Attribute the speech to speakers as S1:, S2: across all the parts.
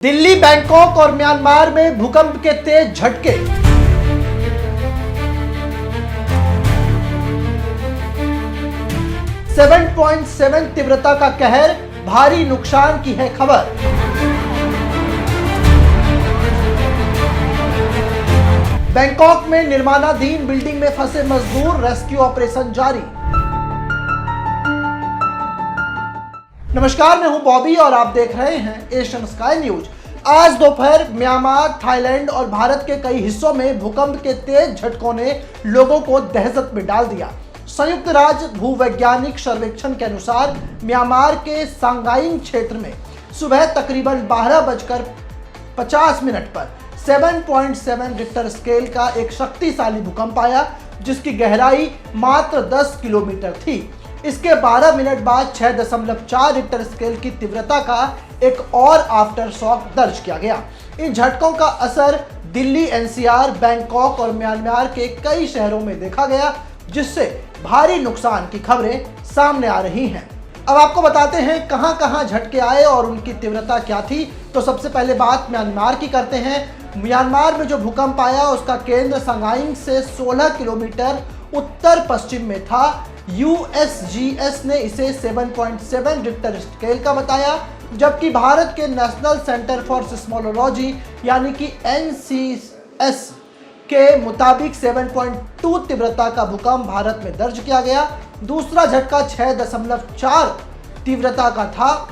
S1: Delhi, Bangkok और Myanmar में भूकंप के तेज झटके। सेवन 7.7 तीव्रता का कहर, भारी नुकसान की है खबर। बैंकॉक में निर्माणाधीन बिल्डिंग में फंसे मजदूर, रेस्क्यू ऑपरेशन जारी। नमस्कार, मैं हूं बॉबी और आप देख रहे हैं एशियन स्काई न्यूज। आज दोपहर म्यांमार, थाईलैंड और भारत के कई हिस्सों में भूकंप के तेज झटकों ने लोगों को दहशत में डाल दिया। संयुक्त राज्य भूवैज्ञानिक सर्वेक्षण के अनुसार म्यांमार के सांगाइन क्षेत्र में सुबह तकरीबन 12:50 पर 7.7 रिक्टर स्केल का एक शक्तिशाली भूकंप आया, जिसकी गहराई मात्र 10 किलोमीटर थी। इसके 12 मिनट बाद 6.4 रिक्टर स्केल की तीव्रता का एक और आफ्टर शॉक दर्ज किया गया। इन झटकों का असर दिल्ली, एनसीआर, बैंकॉक और म्यांमार के कई शहरों में देखा गया, जिससे भारी नुकसान की खबरें सामने आ रही हैं। अब आपको बताते हैं कहां कहां झटके आए और उनकी तीव्रता क्या थी। तो सबसे पहले बात म्यांमार की करते हैं। म्यांमार में जो भूकंप आया उसका केंद्र सांगाइन से 16 किलोमीटर उत्तर पश्चिम में था। यूएसजीएस ने इसे 7.7 रिक्टर स्केल का बताया, जबकि भारत के नेशनल सेंटर फॉर सिस्मोलॉजी यानी कि एनसीएस के मुताबिक 7.2 तीव्रता का भूकंप भारत में दर्ज किया गया। दूसरा झटका 6.4 तीव्रता का था,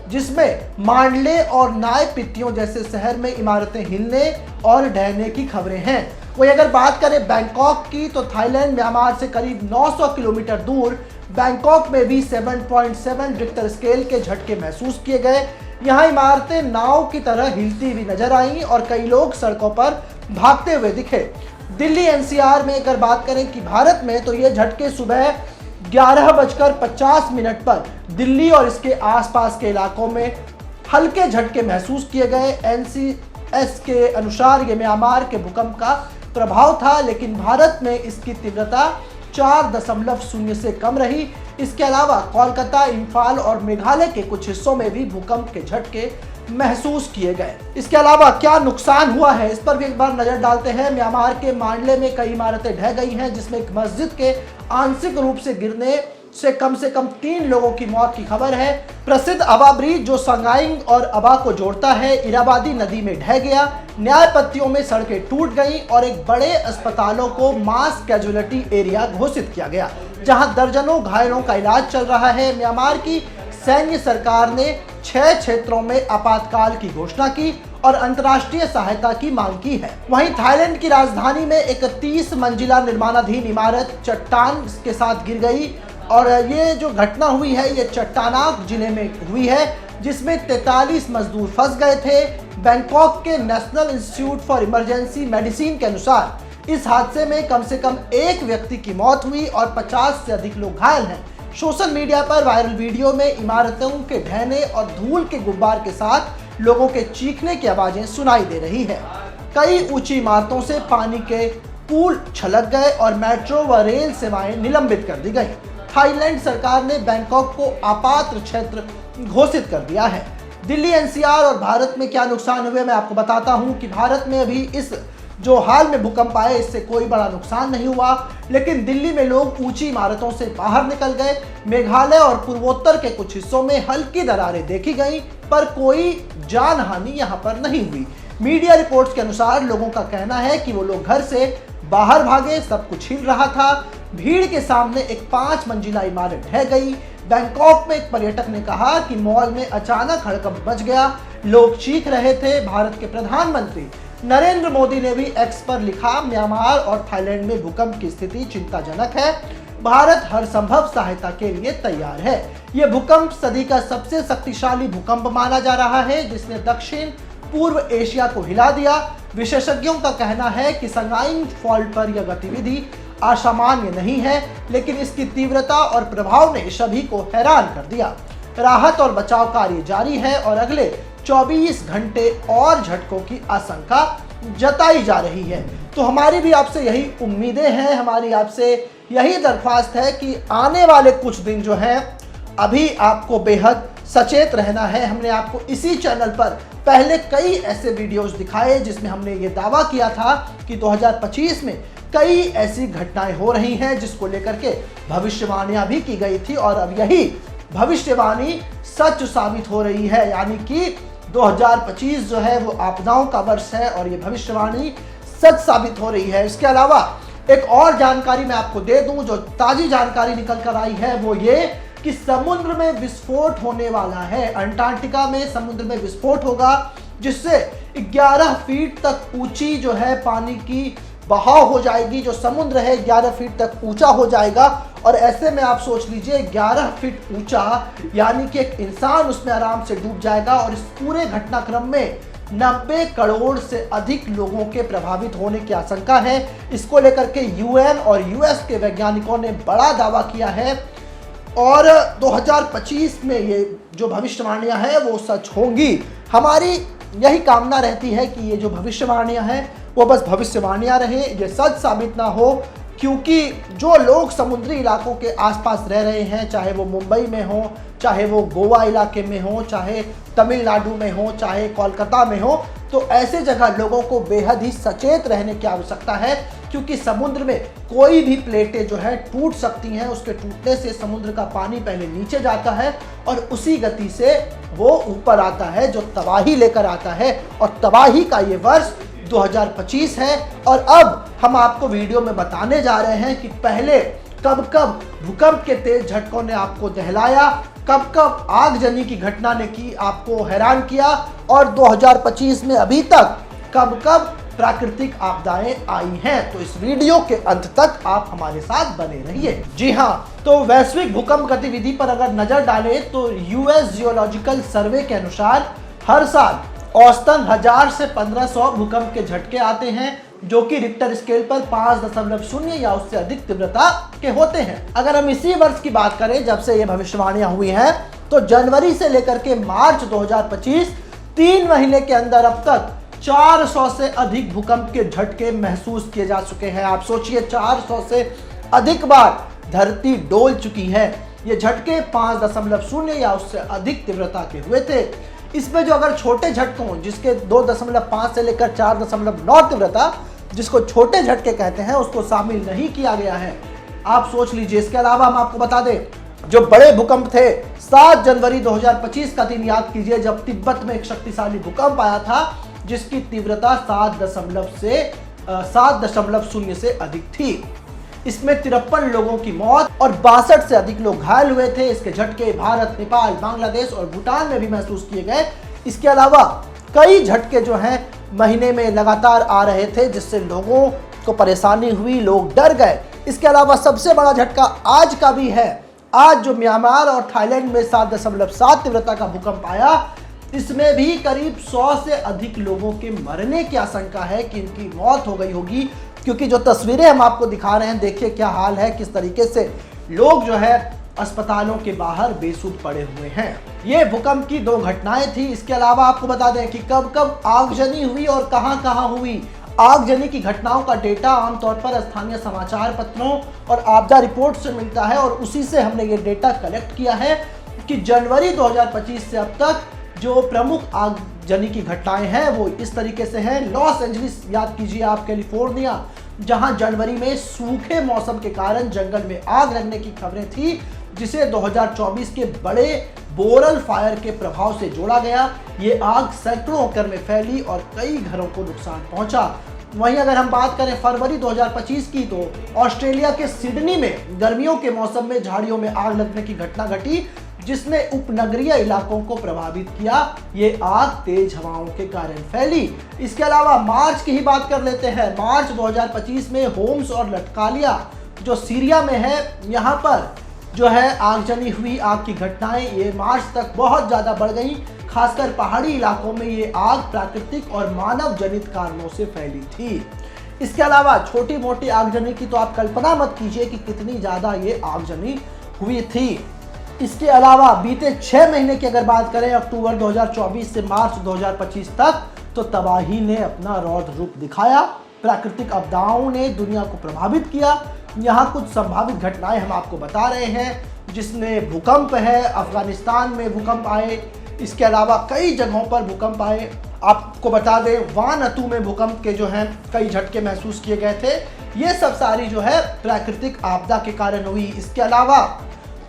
S1: जिसमें मांडले और नाय पित्तियों जैसे शहर में इमारतें हिलने और ढहने की खबरें हैं। वही अगर बात करें बैंकॉक की, तो थाईलैंड म्यांमार से करीब 900 किलोमीटर दूर बैंकॉक में भी 7.7 रिक्टर स्केल के झटके महसूस किए गए। यहाँ इमारतें नाव की तरह हिलती हुई नजर आईं और कई लोग सड़कों पर भागते हुए दिखे। दिल्ली, एनसीआर में अगर बात करें कि भारत में, तो ये झटके सुबह 11:50 पर दिल्ली और इसके आसपास के इलाकों में हल्के झटके महसूस किए गए। एनसीएस के अनुसार ये म्यांमार के भूकंप का प्रभाव था, लेकिन भारत में इसकी तीव्रता 4.0 से कम रही। इसके अलावा कोलकाता, इम्फाल और मेघालय के कुछ हिस्सों में भी भूकंप के झटके महसूस किए गए। इसके अलावा क्या नुकसान हुआ है, इस पर भी एक बार नजर डालते हैं। म्यांमार के मांडले में कई इमारतें ढह गई हैं, जिसमें एक मस्जिद के आंशिक रूप से गिरने से कम 3 लोगों की मौत की खबर है। प्रसिद्ध अबा ब्रिज जो सांगाइन और अबा को जोड़ता है, इराबादी नदी में ढह गया। न्याय पत्तियों में सड़कें टूट गई और एक बड़े अस्पतालों को मास कैजुअलिटी एरिया घोषित किया गया, जहां दर्जनों घायलों का इलाज चल रहा है। म्यांमार की सैन्य सरकार ने 6 क्षेत्रों में आपातकाल की घोषणा की और अंतर्राष्ट्रीय सहायता की मांग की है। वहीं थाईलैंड की राजधानी में एक 30 मंजिला निर्माणाधीन इमारत चट्टान के साथ गिर गई और ये जो घटना हुई है ये चट्टानाक जिले में हुई है, जिसमें 43 मजदूर फंस गए थे। बैंकॉक के national institute for emergency medicine के अनुसार इस हादसे में कम से कम एक व्यक्ति की मौत हुई और 50 से अधिक लोग घायल हैं। सोशल मीडिया पर वायरल वीडियो में इमारतों के ढहने और धूल के गुब्बार के साथ लोगों के चीखने की आवाजें सुनाई दे रही है। कई ऊंची इमारतों से पानी के पुल छलक गए और मेट्रो व रेल सेवाएं निलंबित कर दी गई। थाईलैंड सरकार ने बैंकॉक को आपात क्षेत्र घोषित कर दिया है। दिल्ली, एनसीआर और भारत में क्या नुकसान हुए, मैं आपको बताता हूं कि भारत में अभी इस जो हाल में भूकंप आए इससे कोई बड़ा नुकसान नहीं हुआ, लेकिन दिल्ली में लोग ऊंची इमारतों से बाहर निकल गए। मेघालय और पूर्वोत्तर के कुछ हिस्सों में हल्की दरारें देखी गई, पर कोई जान हानि यहां पर नहीं हुई। मीडिया रिपोर्ट्स के अनुसार लोगों का कहना है कि वो लोग घर से बाहर भागे, सब कुछ हिल रहा था। भीड़ के सामने एक 5 मंजिला इमारत ढह गई। बैंकॉक में एक पर्यटक ने कहा कि मॉल में अचानक हड़कंप मच गया, लोग चीख रहे थे। भारत के प्रधानमंत्री नरेंद्र मोदी ने भी एक्स पर लिखा, म्यांमार और थाईलैंड में भूकंप की स्थिति चिंताजनक है, भारत हर संभव सहायता के लिए तैयार है। यह भूकंप सदी का सबसे शक्तिशाली भूकंप माना जा रहा है, जिसने दक्षिण पूर्व एशिया को हिला दिया। विशेषज्ञों का कहना है कि सांगाइन फॉल्ट पर यह गतिविधि असामान्य नहीं है, लेकिन इसकी तीव्रता और प्रभाव ने सभी को हैरान कर दिया। राहत और बचाव कार्य जारी है और अगले 24 घंटे और झटकों की आशंका जताई जा रही है। तो हमारी भी आपसे यही उम्मीदें हैं, हमारी आपसे यही दरख्वास्त है कि आने वाले कुछ दिन जो हैं अभी आपको बेहद सचेत रहना है। हमने आपको इसी चैनल पर पहले कई ऐसे वीडियोस दिखाए जिसमें हमने ये दावा किया था कि 2025 में कई ऐसी घटनाएं हो रही हैं जिसको लेकर के भविष्यवाणियां भी की गई थी, और अब यही भविष्यवाणी सच साबित हो रही है। यानी कि 2025 जो है वो आपदाओं का वर्ष है और ये भविष्यवाणी सच साबित हो रही है। इसके अलावा एक और जानकारी मैं आपको दे दूं, जो ताजी जानकारी निकल कर आई है वो ये कि समुद्र में विस्फोट होने वाला है। अंटार्कटिका में समुद्र में विस्फोट होगा जिससे 11 फीट तक ऊंची जो है पानी की बहाव हो जाएगी। जो समुद्र है 11 फीट तक ऊंचा हो जाएगा, और ऐसे में आप सोच लीजिए 11 फीट ऊंचा, यानी कि एक इंसान उसमें आराम से डूब जाएगा। और इस पूरे घटनाक्रम में 90 करोड़ से अधिक लोगों के प्रभावित होने की आशंका है। इसको लेकर के यूएन और यूएस के वैज्ञानिकों ने बड़ा दावा किया है, और 2025 में ये जो भविष्यवाणियां हैं वो सच होंगी। हमारी यही कामना रहती है कि ये जो भविष्यवाणियां हैं वो बस भविष्यवाणियां रहे, ये सच साबित ना हो, क्योंकि जो लोग समुद्री इलाकों के आसपास रह रहे हैं, चाहे वो मुंबई में हो, चाहे वो गोवा इलाके में हो, चाहे तमिलनाडु में हो, चाहे कोलकाता में हो, तो ऐसे जगह लोगों को बेहद ही सचेत रहने की आवश्यकता है, क्योंकि समुद्र में कोई भी प्लेटें जो है टूट सकती हैं। उसके टूटने से समुद्र का पानी पहले नीचे जाता है और उसी गति से वो ऊपर आता है, जो तबाही लेकर आता है। और तबाही का ये वर्ष 2025 है। और अब हम आपको वीडियो में बताने जा रहे हैं कि पहले कब कब भूकंप के तेज झटकों ने आपको दहलाया, कब कब आगजनी की घटना ने की आपको हैरान किया, और 2025 में अभी तक कब कब प्राकृतिक आपदाएं आई हैं। तो इस वीडियो के अंत तक आप हमारे साथ बने रहिए। जी हाँ, तो वैश्विक भूकंप गतिविधि पर अगर नजर डालें तो यूएस जियोलॉजिकल सर्वे के अनुसार हर साल औसतन 1000 से 1500 भूकंप के झटके आते हैं, जो कि रिक्टर स्केल पर 5.0 या उससे अधिक तीव्रता के होते हैं। अगर हम इसी वर्ष की बात करें जब से ये भविष्यवाणियां हुई हैं, तो जनवरी से लेकर के मार्च 2025 3 महीने के अंदर अब तक 400 से अधिक भूकंप के झटके महसूस किए जा चुके हैं। आप सोचिए 400 से अधिक बार धरती डोल चुकी है। ये झटके 5.0 या उससे अधिक तीव्रता के हुए थे। इसमें जो अगर छोटे झटकों, जिसके 2.5 से लेकर 4.9 तीव्रता, जिसको छोटे झटके कहते हैं, उसको शामिल नहीं किया गया है। आप सोच लीजिए। इसके अलावा हम आपको बता दें, जो बड़े भूकंप थे, 7 जनवरी 2025 का दिन याद कीजिए, जब तिब्बत में एक शक्तिशाली भूकंप आया था जिसकी तीव्रता 7.0 से अधिक थी। इसमें 53 लोगों की मौत और 62 से अधिक लोग घायल हुए थे। इसके झटके भारत, नेपाल, बांग्लादेश और भूटान में भी महसूस किए गए। इसके अलावा कई झटके जो हैं महीने में लगातार आ रहे थे, जिससे लोगों को परेशानी हुई, लोग डर गए। इसके अलावा सबसे बड़ा झटका आज का भी है। आज जो म्यांमार और थाईलैंड में 7.7 तीव्रता का भूकंप आया, इसमें भी करीब 100 से अधिक लोगों के मरने की आशंका है कि इनकी मौत हो गई होगी, क्योंकि जो तस्वीरें हम आपको दिखा रहे हैं, देखिए क्या हाल है, किस तरीके से लोग जो है अस्पतालों के बाहर बेसुध पड़े हुए हैं। ये भूकंप की 2 घटनाएं थी। इसके अलावा आपको बता दें कि कब कब आगजनी हुई और कहां कहां हुई। आगजनी की घटनाओं का डेटा आमतौर पर स्थानीय समाचार पत्रों और आपदा रिपोर्ट से मिलता है, और उसी से हमने ये डेटा कलेक्ट किया है कि जनवरी 2025 से अब तक जो प्रमुख आगजनी की घटनाएं हैं वो इस तरीके से हैं। लॉस एंजलिस याद कीजिए आप, कैलिफोर्निया, जहां जनवरी में सूखे मौसम के कारण जंगल में आग लगने की खबरें थी, जिसे 2024 के बड़े बोरल फायर के प्रभाव से जोड़ा गया। ये आग सैकड़ों एकड़ में फैली और कई घरों को नुकसान पहुंचा। वहीं अगर हम बात करें फरवरी 2025 की, तो ऑस्ट्रेलिया के सिडनी में गर्मियों के मौसम में झाड़ियों में आग लगने की घटना घटी, जिसने उपनगरीय इलाकों को प्रभावित किया। ये आग तेज हवाओं के कारण फैली। इसके अलावा मार्च की ही बात कर लेते हैं। मार्च 2025 में होम्स और लटकालिया जो सीरिया में है, यहाँ पर जो है आगजनी हुई। आग की घटनाएं ये मार्च तक बहुत ज़्यादा बढ़ गई। खासकर पहाड़ी इलाकों में ये आग प्राकृतिक और मानव जनित कारणों से फैली थी। इसके अलावा छोटी मोटी आगजनी की तो आप कल्पना मत कीजिए कि कितनी ज़्यादा ये आगजनी हुई थी। इसके अलावा बीते 6 महीने की अगर बात करें, अक्टूबर 2024 से मार्च 2025 तक, तो तबाही ने अपना रौद्र रूप दिखाया। प्राकृतिक आपदाओं ने दुनिया को प्रभावित किया। यहाँ कुछ संभावित घटनाएं हम आपको बता रहे हैं, जिसमें भूकंप है, अफगानिस्तान में भूकंप आए, इसके अलावा कई जगहों पर भूकंप आए। आपको बता दें वानतू में भूकंप के जो हैं कई झटके महसूस किए गए थे। ये सब सारी जो है प्राकृतिक आपदा के कारण हुई। इसके अलावा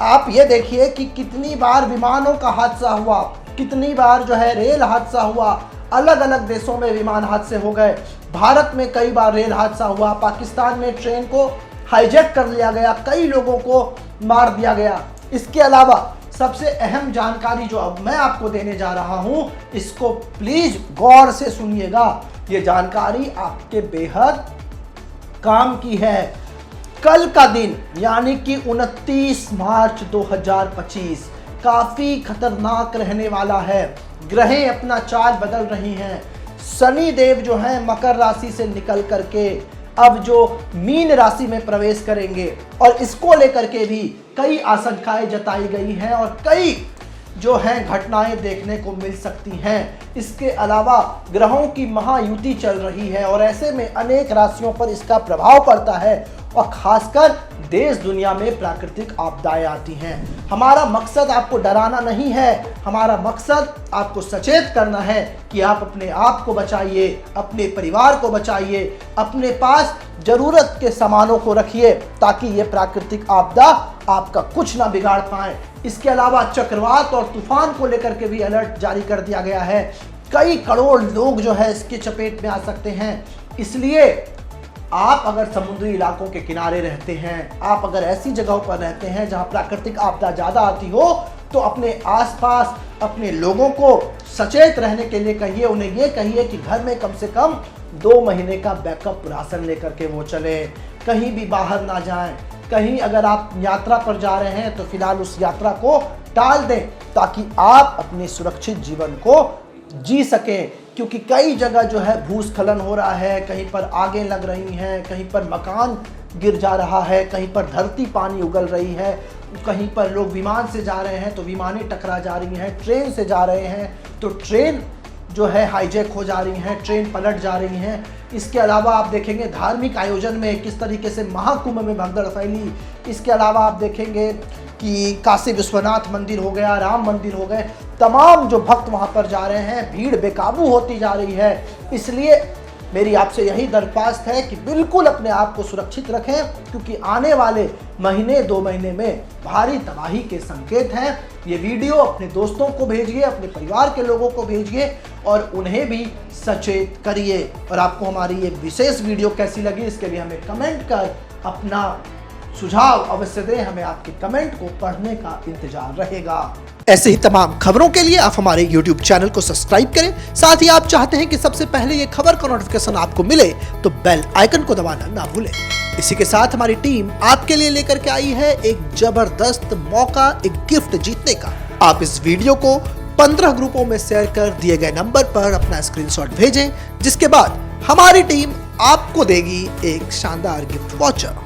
S1: आप ये देखिए कि कितनी बार विमानों का हादसा हुआ, कितनी बार जो है रेल हादसा हुआ, अलग अलग देशों में विमान हादसे हो गए। भारत में कई बार रेल हादसा हुआ, पाकिस्तान में ट्रेन को हाईजैक कर लिया गया, कई लोगों को मार दिया गया। इसके अलावा सबसे अहम जानकारी जो अब मैं आपको देने जा रहा हूं, इसको प्लीज गौर से सुनिएगा। ये जानकारी आपके बेहद काम की है। कल का दिन यानी कि 29 मार्च 2025 काफी खतरनाक रहने वाला है। ग्रहें अपना चाल बदल रही हैं। शनि देव जो हैं मकर राशि से निकल करके अब जो मीन राशि में प्रवेश करेंगे और इसको लेकर के भी कई आशंकाएं जताई गई हैं और कई जो हैं घटनाएं देखने को मिल सकती हैं। इसके अलावा ग्रहों की महायुति चल रही है और ऐसे में अनेक राशियों पर इसका प्रभाव पड़ता है और खासकर देश दुनिया में प्राकृतिक आपदाएं आती हैं। हमारा मकसद आपको डराना नहीं है, हमारा मकसद आपको सचेत करना है कि आप अपने आप को बचाइए, अपने परिवार को बचाइए, अपने पास जरूरत के सामानों को रखिए ताकि ये प्राकृतिक आपदा आपका कुछ ना बिगाड़ पाए। इसके अलावा चक्रवात और तूफान को लेकर के भी अलर्ट जारी कर दिया गया है। कई करोड़ लोग जो है इसकी चपेट में आ सकते हैं। इसलिए आप अगर समुद्री इलाकों के किनारे रहते हैं, आप अगर ऐसी जगहों पर रहते हैं जहां प्राकृतिक आपदा ज़्यादा आती हो, तो अपने आसपास अपने लोगों को सचेत रहने के लिए कहिए। उन्हें ये कहिए कि घर में कम से कम 2 महीने का बैकअप राशन लेकर के वो चले, कहीं भी बाहर ना जाएं। कहीं अगर आप यात्रा पर जा रहे हैं तो फिलहाल उस यात्रा को टाल दें ताकि आप अपने सुरक्षित जीवन को जी सकें। क्योंकि कई जगह जो है भूस्खलन हो रहा है, कहीं पर आगें लग रही हैं, कहीं पर मकान गिर जा रहा है, कहीं पर धरती पानी उगल रही है, कहीं पर लोग विमान से जा रहे हैं तो विमानें टकरा जा रही हैं, ट्रेन से जा रहे हैं तो ट्रेन जो है हाईजैक हो जा रही हैं, ट्रेन पलट जा रही हैं। इसके अलावा आप देखेंगे धार्मिक आयोजन में किस तरीके से महाकुंभ में भगदड़ फैली। इसके अलावा आप देखेंगे कि काशी विश्वनाथ मंदिर हो गया, राम मंदिर हो गए, तमाम जो भक्त वहां पर जा रहे हैं, भीड़ बेकाबू होती जा रही है। इसलिए मेरी आपसे यही दरख्वास्त है कि बिल्कुल अपने आप को सुरक्षित रखें क्योंकि आने वाले महीने 2 महीने में भारी तबाही के संकेत हैं। ये वीडियो अपने दोस्तों को भेजिए, अपने परिवार के लोगों को भेजिए और उन्हें भी सचेत करिए। और आपको हमारी ये विशेष वीडियो कैसी लगी इसके लिए हमें कमेंट कर अपना सुझाव अवश्य दें। हमें आपके कमेंट को पढ़ने का इंतजार रहेगा। ऐसे ही तमाम खबरों के लिए आप हमारे YouTube चैनल को सब्सक्राइब करें। साथ ही आप चाहते हैं कि सबसे पहले ये खबर का नोटिफिकेशन आपको मिले तो बेल आइकन को दबाना ना भूलें। इसी के साथ हमारी टीम आपके लिए लेकर के आई है एक जबरदस्त मौका, एक गिफ्ट जीतने का। आप इस वीडियो को 15 ग्रुपों में शेयर कर दिए गए नंबर पर अपना स्क्रीनशॉट भेजें, जिसके बाद हमारी टीम आपको देगी एक शानदार गिफ्ट वाउचर।